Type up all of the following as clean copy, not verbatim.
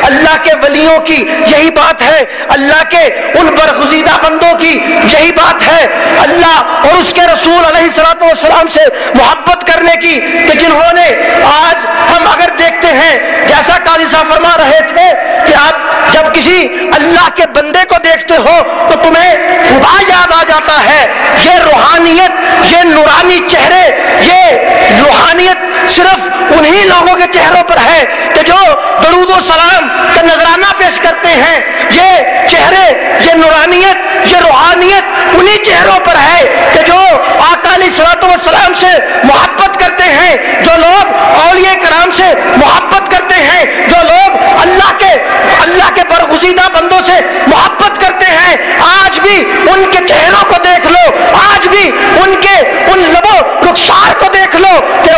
اللہ کے ولیوں کی یہی بات ہے، اللہ کے ان برگزیدہ بندوں کی یہی بات ہے، اللہ اور اس کے رسول علیہ الصلوۃ والسلام سے محبت کرنے کی، کہ جنہوں نے آج ہم اگر دیکھتے ہیں جیسا قاضی صاحب فرما رہے تھے کہ آپ جب کسی اللہ کے بندے کو دیکھتے ہو تو تمہیں خدا یاد آ جاتا ہے۔ یہ روحانیت، یہ نورانی چہرے، یہ روحانیت صرف انہی لوگوں کے چہروں پر ہے کہ جو درود و سلام کا نذرانہ پیش کرتے ہیں۔ یہ چہرے، یہ نورانیت، یہ روحانیت انہی چہروں پر ہے کہ جو آقا علیہ الصلوۃ والسلام سے محبت کرتے ہیں، جو لوگ اولیاء کرام سے محبت کرتے ہیں، جو لوگ اللہ کے برگزیدہ بندوں سے محبت کرتے ہیں۔ آج بھی ان کے چہروں کو دیکھ لو، آج بھی ان کے ان لبوں رخسار کو دیکھ لو کہ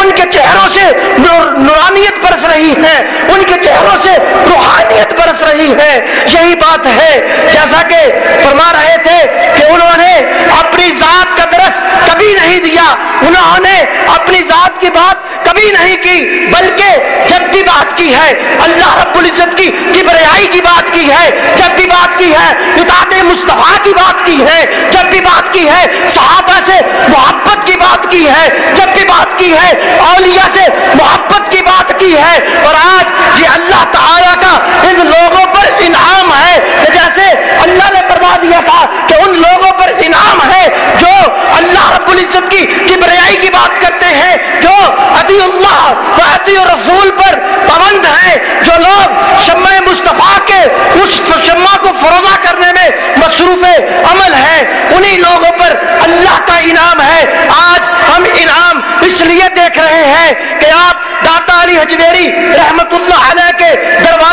ان کے چہروں سے نورانیت برس رہی ہے، ان کے چہروں سے روحانیت برس رہی ہے۔ یہی بات ہے جیسا کہ فرما رہے تھے کہ انہوں نے اپنی ذات کا درس کبھی نہیں دیا، انہوں نے اپنی ذات کی بات کبھی نہیں کی، بلکہ جب بھی بات کی ہے اللہ رب العزت کی کبریائی کی بات کی ہے، جب بھی بات کی ہے اطاعت مصطفیٰ کی بات کی ہے، جب بھی بات کی ہے صحابہ سے محبت کی بات کی ہے، جب بھی بات کی ہے اولیاء سے محبت کی بات کی ہے۔ اور آج یہ اللہ تعالیٰ کا ان لوگوں پر انعام ہے کہ جیسے اللہ نے فرما دیا تھا کہ ان لوگوں پر انعام ہے جو اللہ رب العزت کی کبریائی کی بات کرتے ہیں، جو اطیع اللہ و اطیع الرسول پر پابند ہیں، جو لوگ شمع مصطفیٰ کے اس شمع کو فروزہ کرنے میں مصروف عمل ہے، انہی لوگوں پر اللہ کا انعام ہے۔ آج ہم انعام اس لیے دیکھ رہے ہیں کہ آپ داتا علی حجویری رحمت اللہ علیہ کے دربار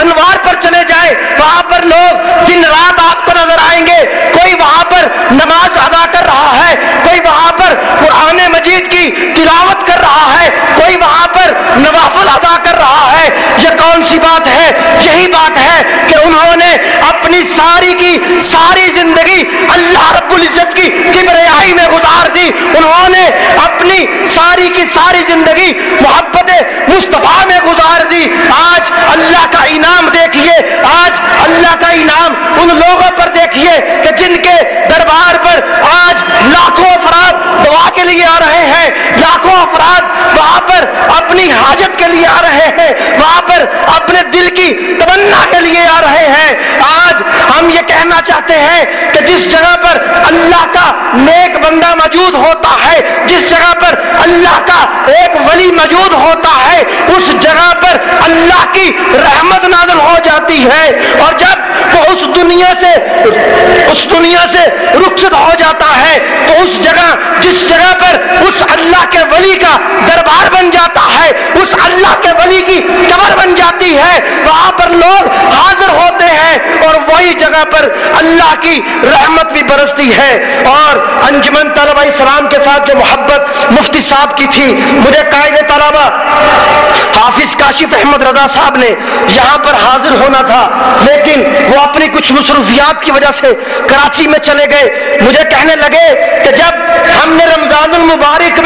انوار پر چلے جائیں، وہاں پر لوگ دن رات آپ کو نظر آئیں گے، کوئی وہاں پر نماز ادا کر رہا ہے، کوئی وہاں پر قرآن مجید کی تلاوت کر رہا ہے، کوئی وہاں پر نوافل ادا کر رہا ہے۔ یہ کون سی بات ہے؟ یہی بات ہے کہ انہوں نے اپنی ساری کی ساری زندگی اللہ رب العزت کی کبریائی میں گزار دی، انہوں نے اپنی ساری کی ساری زندگی محبت مصطفیٰ میں گزار دی۔ آج اللہ کا انعام دیکھیے، آج اللہ کا انعام ان لوگوں پر دیکھیے کہ جن کے دربار پر آج لاکھوں افراد دعا کے لیے آ رہے ہیں، لاکھوں افراد وہاں پر اپنی حاجت کے لیے آ رہے ہیں، وہاں پر اپنے دل کی تمنا کے لیے آ رہے ہیں۔ آج ہم یہ کہنا چاہتے ہیں کہ جس جگہ پر اللہ کا نیک بندہ موجود ہوتا ہے، جس جگہ پر اللہ کا ایک ولی موجود ہوتا ہے، اس جگہ پر اللہ کی رحمت نازل ہو جاتی ہے، اور جب وہ اس دنیا سے رخصت ہو جاتا ہے تو اس جگہ جس جگہ پر اس اللہ کے ولی کا دربار بن جاتا ہے، اس اللہ کے ولی کی قبر بن جاتی ہے، وہاں پر لوگ حاضر ہوتے ہیں اور وہی جگہ پر اللہ کی رحمت بھی برستی ہے۔ اور انجمن طلبہ اسلام کے ساتھ جو محبت مفتی صاحب کی تھی، مجھے قائد طلبہ حافظ کاشف احمد رضا صاحب نے یہاں پر حاضر ہونا تھا، لیکن وہ اپنی کچھ مصروفیات کی وجہ سے کراچی میں چلے گئے۔ مجھے کہنے لگے کہ جب ہم نے رمضان المبارک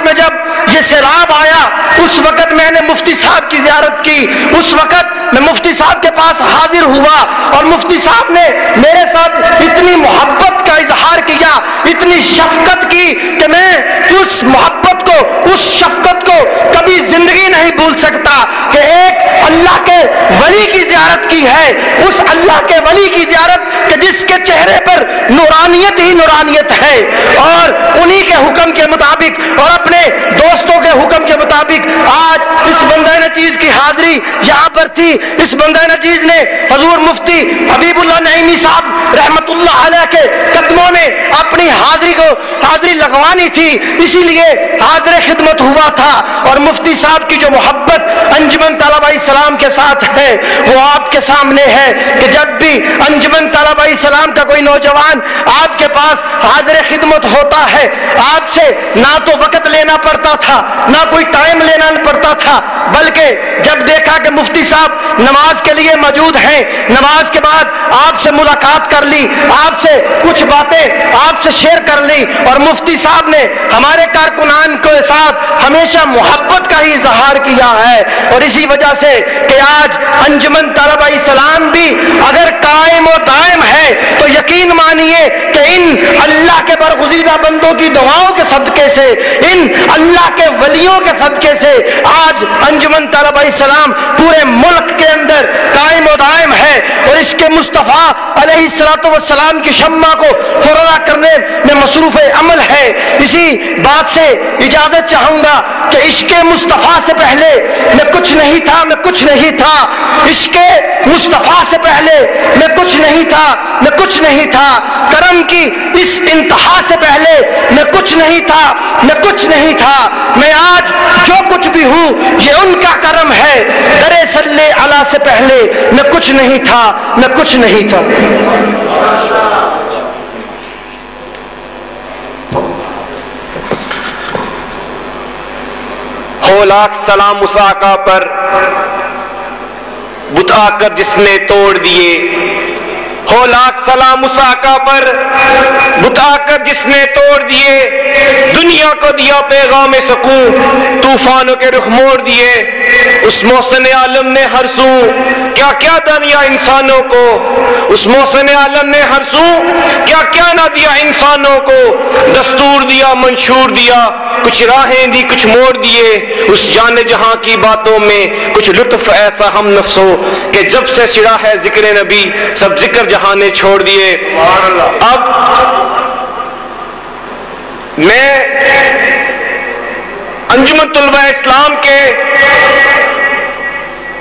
میں جب یہ سیلاب آیا، اس وقت میں نے مفتی صاحب کی زیارت کی، اس وقت میں مفتی صاحب کے پاس حاضر ہوا اور مفتی صاحب نے میرے ساتھ اتنی محبت کا اظہار کیا، اتنی شفقت کی کہ میں اس محبت کو، اس شفقت کو کبھی زندگی نہیں بھول سکتا کہ ایک اللہ کے ولی کی زیارت کی ہے، اس اللہ کے ولی کی زیارت کہ جس کے چہرے پر نورانیت ہی نورانیت ہے، اور انہی کے حکم کے مطابق اور اپنے دوستوں کے حکم کے مطابق آج اس بندہ نچیز کی حاضری یہاں پر تھی۔ اس بندہ نچیز نے حضور مفتی حبیب اللہ نعیمی صاحب رحمت اللہ علیہ کے قدموں میں اپنی حاضری لگوانی تھی، اسی لیے حاضر خدمت ہوا تھا۔ اور مفتی صاحب کی جو محبت انجمن طلبہ اسلام کے ساتھ ہے وہ آپ کے سامنے ہے کہ جب بھی انجمن طلبہ اسلام کا کوئی نوجوان آپ کے پاس حاضر خدمت ہوتا ہے، آپ سے نہ تو وقت لینا پڑتا تھا، نہ کوئی ٹائم لینا پڑتا تھا، بلکہ جب دیکھا کہ مفتی صاحب نماز کے لیے موجود ہیں، نماز کے بعد آپ سے ملاقات کر لی، آپ سے کچھ باتیں آپ سے شیئر کر لی، اور مفتی صاحب نے ہمارے کارکنان کے ساتھ ہمیشہ محبت کا ہی اظہار کیا ہے، اور اسی وجہ سے کہ آج انجمن طلبہ اسلام بھی اگر قائم و دائم ہے تو یقین مانیے کہ ان اللہ کے برگزیدہ بندوں کی دعاؤں کے صدقے سے، ان اللہ کے ولیوں کے صدقے سے آج انجمن طلبہ اسلام پورے ملک کے اندر قائم و دائم ہے، اور اس کے مصطفیٰ علیہ السلام کی شمع کو فرا کرنے میں مصروف عمل ہے۔ اسی بات سے اجازت چاہوں گا کہ عشق مصطفیٰ سے پہلے میں کچھ نہیں تھا، میں کچھ نہیں تھا، عشق مصطفیٰ سے پہلے میں کچھ نہیں تھا، میں کچھ نہیں تھا، کرم کی اس انتہا سے پہلے میں کچھ نہیں تھا، میں کچھ نہیں تھا، میں آج جو کچھ بھی ہوں یہ ان کا کرم ہے، درے صلی علی سے پہلے میں کچھ نہیں تھا، میں کچھ نہیں تھا۔ ہو لاکھ سلام اس آقا پر بت آ کر جس نے توڑ دیے، ہو لاکھ سلام اس آقا پر بت آ کر جس نے توڑ دیے، دنیا کو دیا پیغام سکون، طوفانوں کے رخ موڑ دیے، اس محسن عالم نے ہر سو کیا کیا نہ دیا انسانوں کو، اس محسن عالم نے ہر سو کیا کیا نہ دیا انسانوں کو، دستور دیا منشور دیا، کچھ راہیں دی کچھ موڑ دیے، اس جان جہاں کی باتوں میں کچھ لطف ایسا ہم نفسوں کہ جب سے چھڑا ہے ذکر نبی سب ذکر جہاں نے چھوڑ دیے۔ اب میں انجمن طلبہ اسلام کے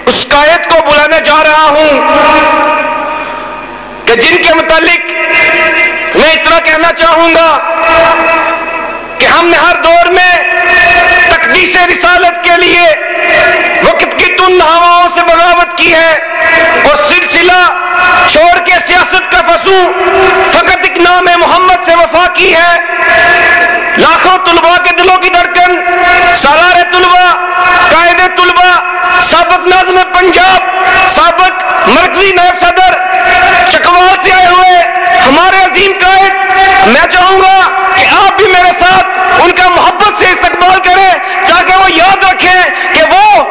اس قائد کو بلانے جا رہا ہوں کہ جن کے متعلق میں اتنا کہنا چاہوں گا کہ ہم نے ہر دور میں تقدیس رسالت کے لیے وقت کی تند ہواؤں سے بغاوت کی ہے، اور سلسلہ چھوڑ کے سیاست کا فسوں فقط ایک نام محمد سے وفا کی ہے۔ لاکھوں طلباء کے دلوں کی دھڑکن، سالار طلباء، قائد طلباء، سابق ناظم پنجاب، سابق مرکزی نائب صدر چکوال سے آئے ہوئے ہمارے عظیم قائد، میں چاہوں گا کہ آپ بھی میرے ساتھ ان کا محبت سے استقبال کریں تاکہ وہ یاد رکھیں کہ وہ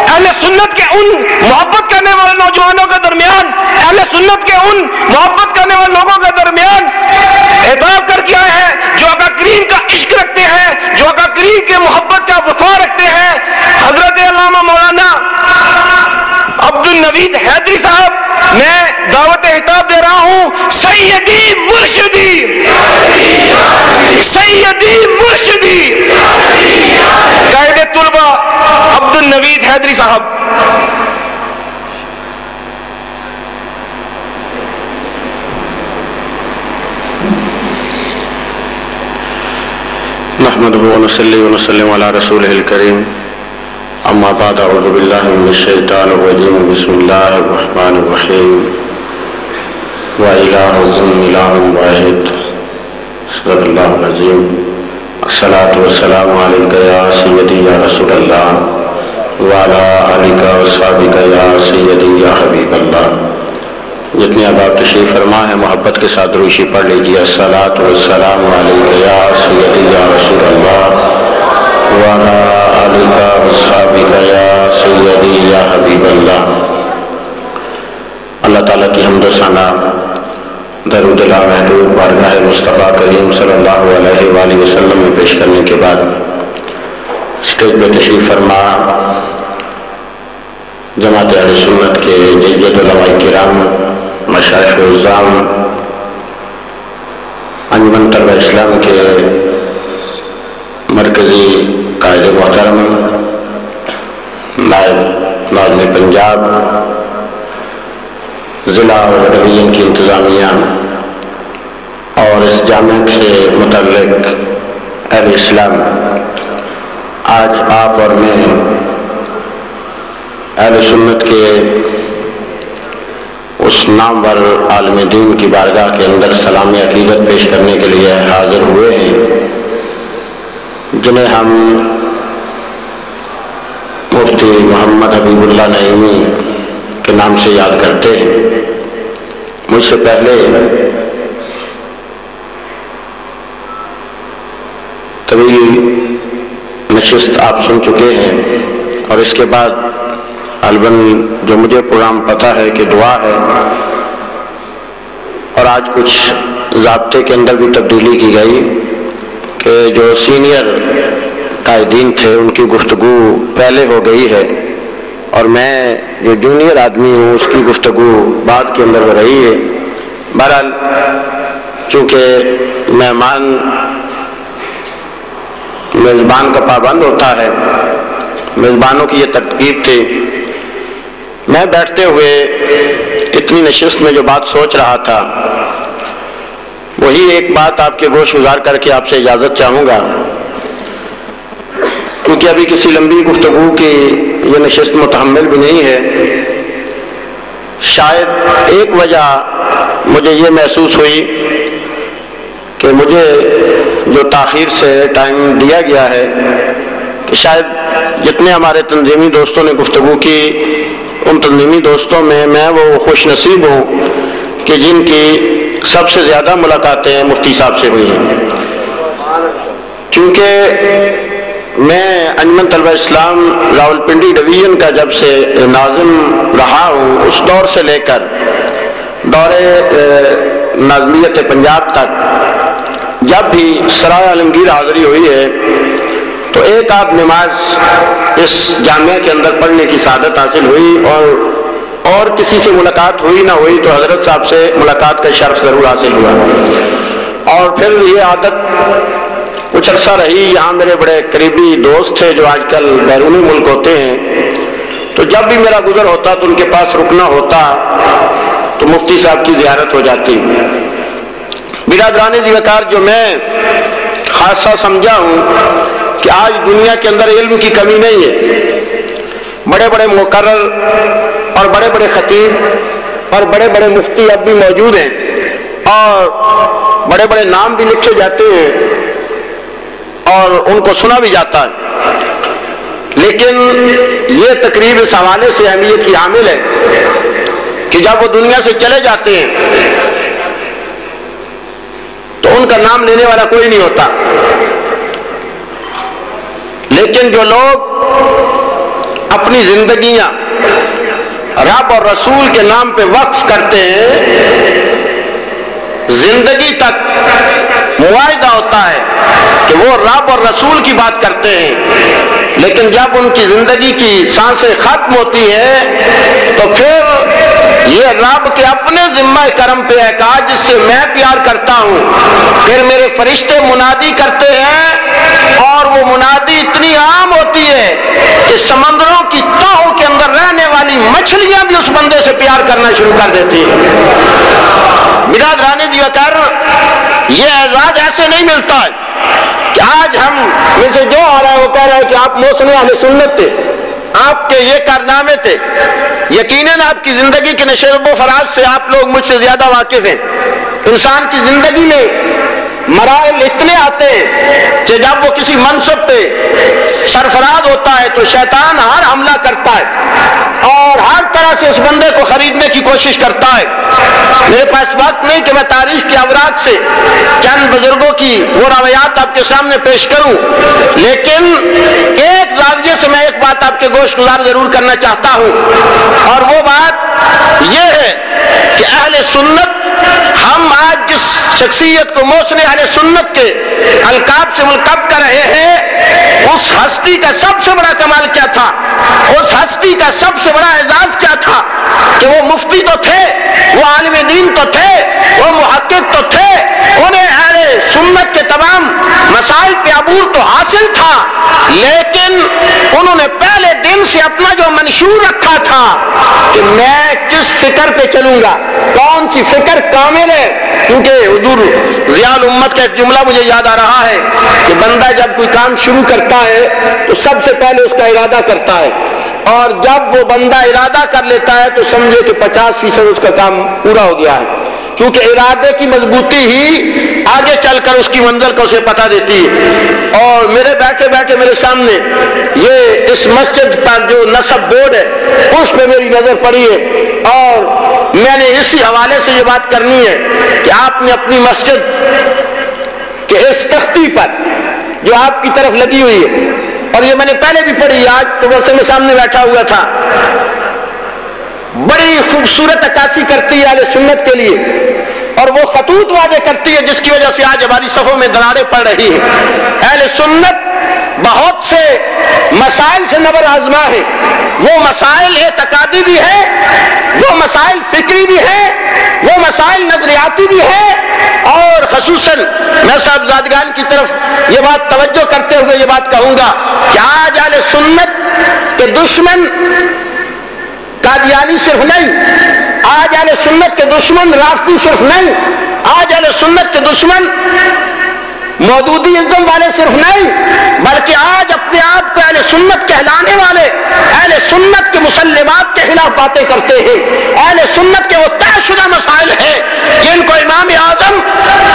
اہل سنت کے ان محبت کرنے والے نوجوانوں کے درمیان، اہل سنت کے ان محبت کرنے والے لوگوں کے درمیان خطاب کر کے آئے ہیں جو آقا کریم کا عشق رکھتے ہیں، جو آقا کریم کے محبت کا وفا رکھتے ہیں۔ حضرت علامہ مولانا عبد النوید حیدری صاحب، میں دعوت خطاب دے رہا ہوں، سیدی مرشدی، سیدی مرشدی، قائد طلبہ عبد النوید حیدری صاحب۔ نحمده ونصلي ونسلم على رسوله الكريم، اما بعد، اعوذ بالله من الشیطان الرجیم، بسم اللہ الرحمن الرحیم، وَإِلَٰهُكُمْ إِلَٰهٌ وَاحِدٌ، صدق اللہ العظیم، الصلاۃ والسلام علیکہ یا سیدی یا رسول اللہ، وعلیٰ آلکہ وصحبکہ یا سیدی یا حبیب اللہ۔ جتنے اب آپ تشریف فرما ہے محبت کے ساتھ روشی پڑھ لیجیے، الصلاۃ والسلام علیکہ یا سیدی یا رسول اللہ، وعلیٰ آلکہ وصحبکہ یا سیدی یا حبیب اللہ۔ اللہ تعالیٰ کی حمد و ثنا، درود لامحدود بارگاہ مصطفیٰ کریم صلی اللہ علیہ وآلہ وسلم میں پیش کرنے کے بعد اسٹیج پہ تشریف فرما جماعت اہل سنت کے جید علماء کرام، مشائخ عظام، انجمن طلبہ اسلام کے مرکزی قائد محترم، نائب ناظم پنجاب، ضلع اور ڈویژن کی انتظامیہ اور اس جامعہ سے متعلق اہل اسلام، آج آپ اور میں اہل سنت کے اس نامور عالم دین کی بارگاہ کے اندر سلام عقیدت پیش کرنے کے لیے حاضر ہوئے ہیں، جنہیں ہم مفتی محمد حبیب اللہ نعیمی کے نام سے یاد کرتے ہیں۔ مجھ سے پہلے طویل نشست آپ سن چکے ہیں، اور اس کے بعد غالباً جو مجھے پروگرام پتہ ہے کہ دعا ہے، اور آج کچھ ضابطے کے اندر بھی تبدیلی کی گئی کہ جو سینئر قائدین تھے ان کی گفتگو پہلے ہو گئی ہے، اور میں جو جونیئر آدمی ہوں اس کی گفتگو بعد کے اندر ہو رہی ہے۔ بہرحال چونکہ مہمان میزبان کا پابند ہوتا ہے، میزبانوں کی یہ ترکیب تھی، میں بیٹھتے ہوئے اتنی نشست میں جو بات سوچ رہا تھا وہی ایک بات آپ کے گوش گزار کر کے آپ سے اجازت چاہوں گا، کیونکہ ابھی کسی لمبی گفتگو کی یہ نشست متحمل بھی نہیں ہے۔ شاید ایک وجہ مجھے یہ محسوس ہوئی کہ مجھے جو تاخیر سے ٹائم دیا گیا ہے کہ شاید جتنے ہمارے تنظیمی دوستوں نے گفتگو کی ان تنظیمی دوستوں میں وہ خوش نصیب ہوں کہ جن کی سب سے زیادہ ملاقاتیں مفتی صاحب سے ہوئی ہیں، چونکہ میں انجمن طلبہ اسلام راولپنڈی ڈویژن کا جب سے ناظم رہا ہوں، اس دور سے لے کر دور ناظمیت پنجاب تک جب بھی سرائے عالمگیر حاضری ہوئی ہے تو ایک آدھ نماز اس جامعہ کے اندر پڑھنے کی سعادت حاصل ہوئی، اور کسی سے ملاقات ہوئی نہ ہوئی تو حضرت صاحب سے ملاقات کا شرف ضرور حاصل ہوا۔ اور پھر یہ عادت کچھ عرصہ رہی۔ یہاں میرے بڑے قریبی دوست تھے جو آج کل بیرونی ملک ہوتے ہیں، تو جب بھی میرا گزر ہوتا تو ان کے پاس رکنا ہوتا تو مفتی صاحب کی زیارت ہو جاتی۔ برادران ذوالفقار، جو میں خاصا سمجھا ہوں کہ آج دنیا کے اندر علم کی کمی نہیں ہے، بڑے بڑے مقرر اور بڑے بڑے خطیب اور بڑے بڑے مفتی اب بھی موجود ہیں، اور بڑے بڑے نام بھی لکھے جاتے ہیں اور ان کو سنا بھی جاتا ہے، لیکن یہ تقریب اس حوالے سے اہمیت کی حامل ہے کہ جب وہ دنیا سے چلے جاتے ہیں تو ان کا نام لینے والا کوئی نہیں ہوتا، لیکن جو لوگ اپنی زندگیاں رب اور رسول کے نام پہ وقف کرتے ہیں، زندگی تک معاہدہ ہوتا ہے کہ وہ رب اور رسول کی بات کرتے ہیں، لیکن جب ان کی زندگی کی سانسیں ختم ہوتی ہے تو پھر یہ رب کے اپنے ذمہ کرم پہ ہے کہ جس سے میں پیار کرتا ہوں، پھر میرے فرشتے منادی کرتے ہیں، اور وہ منادی اتنی عام ہوتی ہے کہ سمندروں کی تہوں کے اندر رہنے والی مچھلیاں بھی اس بندے سے پیار کرنا شروع کر دیتی ہیں۔ برادران ذوالفقار، یہ اعزاز ایسے نہیں ملتا ہے کہ آج ہم میں سے جو آ رہا ہے وہ کہہ رہا ہے کہ آپ محسن اہل سنت تھے، آپ کے یہ کارنامے تھے۔ یقیناً آپ کی زندگی کے نشیب و فراز سے آپ لوگ مجھ سے زیادہ واقف ہیں۔ انسان کی زندگی میں مراحل اتنے آتے ہیں کہ جب وہ کسی منصب پہ سرفراز ہوتا ہے تو شیطان ہر حملہ کرتا ہے اور ہر طرح سے اس بندے کو خریدنے کی کوشش کرتا ہے۔ میرے پاس وقت نہیں کہ میں تاریخ کے اوراق سے چند بزرگوں کی وہ روایات آپ کے سامنے پیش کروں، لیکن ایک زاویے سے میں ایک بات آپ کے گوش گزار ضرور کرنا چاہتا ہوں، اور وہ بات یہ ہے کہ اہل سنت، ہم آج جس شخصیت کو محسن اہل سنت کے القاب سے ملقب کر رہے ہیں، اس ہستی کا سب سے بڑا کمال کیا تھا، اس ہستی کا سب سے بڑا اعزاز کیا تھا کہ وہ مفتی تو تھے، وہ عالم دین تو تھے، وہ محقق تو تھے، انہیں اہل سنت کے تمام مسائل پہ عبور تو حاصل تھا، لیکن انہوں نے پہلے دن سے اپنا جو منشور رکھا تھا کہ میں کس فکر پہ چلوں گا، کون سی فکر کامل ہے، کیونکہ حضور ضیاء الامت کا ایک جملہ مجھے یاد آ رہا ہے کہ بندہ جب کوئی کام شروع کرتا ہے تو سب سے پہلے اس کا ارادہ کرتا ہے، اور جب وہ بندہ ارادہ کر لیتا ہے تو سمجھے کہ 50% اس کا کام پورا ہو گیا ہے، کیونکہ ارادے کی مضبوطی ہی آگے چل کر اس کی منزل کو اسے پتہ دیتی ہے۔ اور میرے بیٹھے بیٹھے میرے سامنے یہ اس مسجد پر جو نصب بورڈ ہے اس پہ میری نظر پڑی ہے، اور میں نے اسی حوالے سے یہ بات کرنی ہے کہ آپ نے اپنی مسجد کے اس تختی پر جو آپ کی طرف لگی ہوئی ہے، اور یہ میں نے پہلے بھی پڑھی، آج تو ویسے میں سامنے بیٹھا ہوا تھا، بڑی خوبصورت عکاسی کرتی ہے اہل سنت کے لیے، اور وہ خطوط واضح کرتی ہے جس کی وجہ سے آج ہماری صفوں میں دراریں پڑ رہی ہیں۔ اہل سنت بہت سے مسائل سے نبر آزما ہے، وہ مسائل اعتقادی بھی ہے، وہ مسائل فکری بھی ہے، وہ مسائل نظریاتی بھی ہے، اور خصوصاً میں صاحبزادگان کی طرف یہ بات توجہ کرتے ہوئے یہ بات کہوں گا کہ آج اہل سنت کے دشمن قادیانی صرف نہیں، آج اہل سنت کے دشمن رافضی صرف نہیں، آج اہل سنت کے دشمن مودودی ازم والے صرف نہیں، بلکہ آج اپنے آپ کو اہل سنت کہلانے والے اہل سنت کے مسلمات کے خلاف باتیں کرتے ہیں۔ اہل سنت کے وہ طے شدہ مسائل ہیں جن کو امام اعظم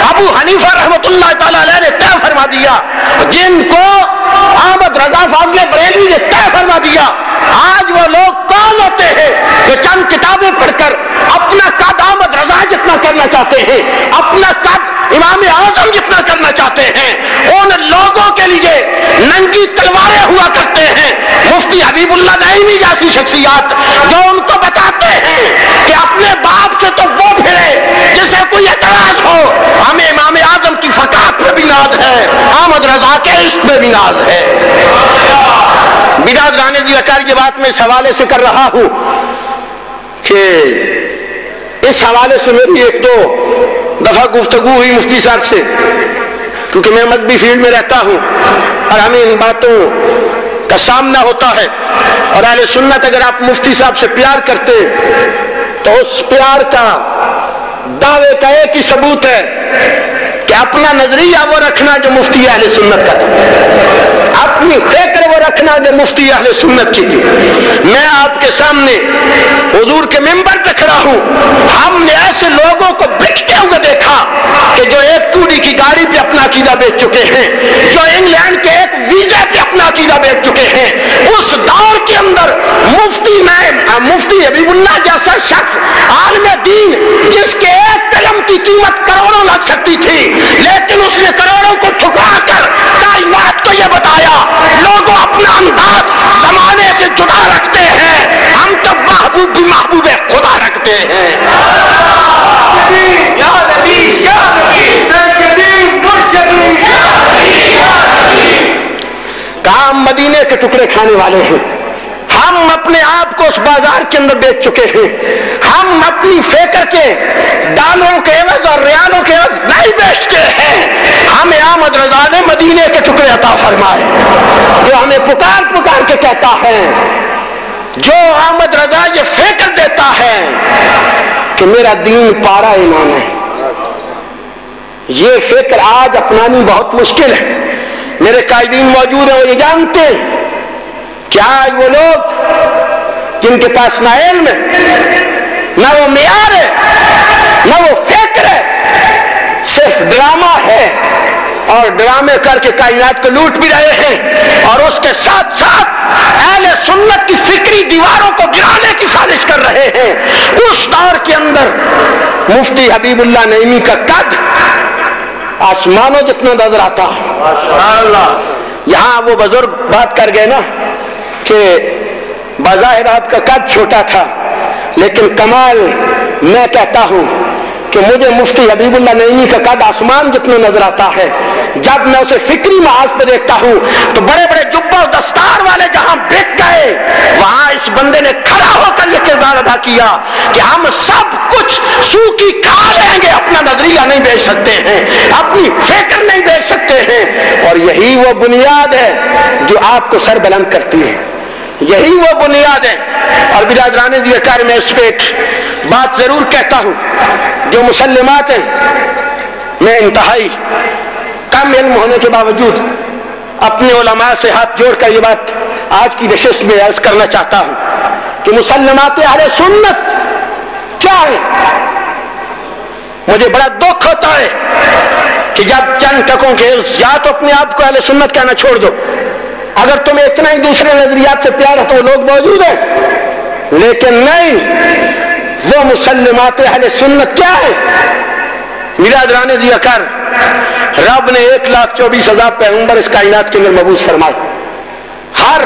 ابو حنیفہ رحمۃ اللہ تعالی علیہ نے طے فرما دیا، جن کو احمد رضا فاضل بریلوی نے طے فرما دیا۔ آج وہ لوگ کون ہوتے ہیں جو چند کتابیں پڑھ کر اپنا قد احمد رضا جتنا کرنا چاہتے ہیں، اپنا قد امام اعظم جتنا کرنا چاہتے ہیں؟ ان لوگوں کے لیے ننگی تلواریں ہوا کرتے ہیں مفتی حبیب اللہ نعیمی جیسی شخصیات، جو ان کو بتاتے ہیں کہ اپنے باپ سے تو وہ پھرے جسے کوئی اعتراض ہو، ہمیں امام اعظم کی فقاہت پہ بھی ناز ہے، احمد رضا کے عشق پہ بھی ناز ہے۔ بدعت رانے جی وقار یہ بات میں اس حوالے سے کر رہا ہوں کہ اس حوالے سے میری ایک دو دفعہ گفتگو ہوئی مفتی صاحب سے، کیونکہ میں مذہبی فیلڈ میں رہتا ہوں اور ہمیں ان باتوں کا سامنا ہوتا ہے، اور اہل سنت اگر آپ مفتی صاحب سے پیار کرتے تو اس پیار کا دعوے کا ایک ہی ثبوت ہے کہ اپنا نظریہ وہ رکھنا جو مفتی اہل سنت کا تھا، اپنی فکر وہ رکھنا جو مفتی اہل سنت کی تھی۔ میں آپ کے سامنے حضور کے منبر پہ کھڑا ہوں، ہم نے ایسے لوگوں کو بکتے ہوئے دیکھا کہ جو ایک ٹوڈی کی گاڑی پہ اپنا عقیدہ بیچ چکے ہیں، جو انگلینڈ کے ایک ویزے پہ اپنا عقیدہ بیچ چکے ہیں۔ اس دور کے اندر مفتی حبیب اللہ جیسا شخص عالم دین جس کے ایک قلم کی قیمت کروڑوں لگ سکتی تھی، لیکن اس نے کروڑوں کو ٹھکا کر کائنات کو یہ بتایا لوگوں اپنا انداز زمانے سے جدا رکھتے ہیں، ہم تو محبوب بھی محبوب خدا رکھتے ہیں۔ کام مدینے کے ٹکڑے کھانے والے ہیں، ہم اپنے آپ کو اس بازار کے اندر بیچ چکے ہیں، ہم اپنی فکر کے ڈالروں کے عوض اور ریالوں کے عوض نہیں بیچتے ہیں، ہمیں احمد رضا نے مدینے کے ٹکڑے عطا فرمائے، جو ہمیں پکار پکار کے کہتا ہے، جو احمد رضا یہ فکر دیتا ہے کہ میرا دین پارا ایمان ہے، یہ فکر آج اپنانی بہت مشکل ہے۔ میرے قائدین موجود ہیں، وہ یہ جانتے ہیں کہ آج وہ لوگ جن کے پاس نہ علم ہے، نہ وہ معیار ہے، نہ وہ فکر ہے، صرف ڈرامہ ہے، اور ڈرامے کر کے کائنات کو لوٹ بھی رہے ہیں، اور اس کے ساتھ ساتھ اہل سنت کی فکری دیواروں کو گرانے کی سازش کر رہے ہیں۔ اس دور کے اندر مفتی حبیب اللہ نعیمی کا قد آسمانوں جتنا نظر آتا ہے۔ یہاں وہ بزرگ بات کر گئے نا کہ بظاہر آپ کا قد چھوٹا تھا، لیکن کمال میں کہتا ہوں کہ مجھے مفتی حبیب اللہ نعیمی کا قد آسمان جتنا نظر آتا ہے۔ جب میں اسے فکری محاذ پہ دیکھتا ہوں تو بڑے بڑے جبہ و دستار والے جہاں بک گئے، وہاں اس بندے نے کھڑا ہو کر یہ کردار ادا کیا کہ ہم سب کچھ سو کی کھا لیں گے، اپنا نظریہ نہیں بیچ سکتے ہیں، اپنی فکر نہیں بیچ سکتے ہیں، اور یہی وہ بنیاد ہے جو آپ کو سر بلند کرتی ہے، یہی وہ بنیاد ہے۔ اور برادران ذی وقار میں اس پہ ایک بات ضرور کہتا ہوں، جو مسلمات ہیں، میں انتہائی کم علم ہونے کے باوجود اپنے علماء سے ہاتھ جوڑ کر یہ بات آج کی نشست میں عرض کرنا چاہتا ہوں کہ مسلمات اہل سنت کیا ہے؟ مجھے بڑا دکھ ہوتا ہے کہ جب چند ٹکوں کے یا تو اپنے آپ کو اہل سنت کہنا چھوڑ دو، اگر تمہیں اتنا ہی دوسرے نظریات سے پیار ہے تو لوگ موجود ہیں، لیکن نہیں، وہ مسلمات اہل سنت کیا ہے؟ برادران ضیا کر، رب نے 1,24,000 پیغمبر اس کائنات کے اندر مبعوث فرمائے، ہر